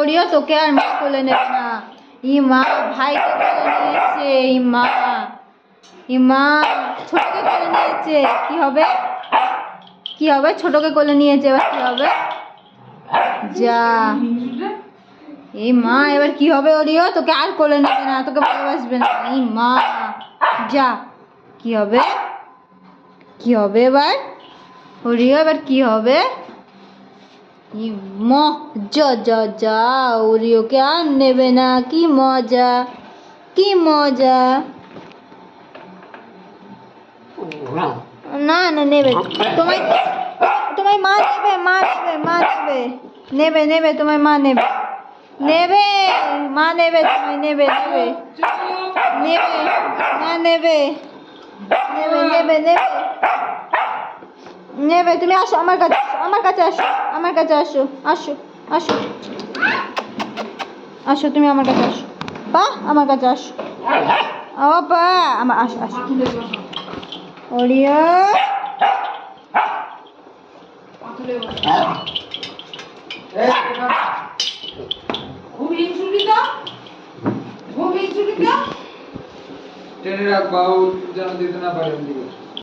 Oreo, তোকে আর মা কোলে নেবে না। ই মা, ভাইকে কোলে নিয়েছে। ই মা, ই মা, ছোটকে কোলে নিয়েছে। কি হবে? কি হবে? ছোটকে কোলে নিয়েছে, এবার কি হবে? যা। এই মা, এবার কি হবে ওরিও? তোকে আর কোলে নেবে না, তোকে ভালোবাসবে না। এই মা, যা। কি হবে? কি হবে এবার ওরিও? এবার কি হবে? যা যা যা, ওরিওকে আর নেবে না। কি মজা, কি মজা। না না, নেবে। তোমায় তোমায় মা নেবে, মা নেবে, মা নেবে। নেবে নেবে, তোমায় মা নেবে। নেবে, মা নেবে, তোমায় নেবে, নেবে। নেবে, মা নেবে। নেবে নেবে নেবে নেবে। তুমি আসো আমার কাছে, আমার কাছে আসো, আমার কাছে আসো, আসো আসো আসো, তুমি আমার কাছে আসো। বা, আমার কাছে আসো। ও বা, আমার আসো আসো। ওরিও, টেনে রাখ বাবু যেন দিতে না পারে।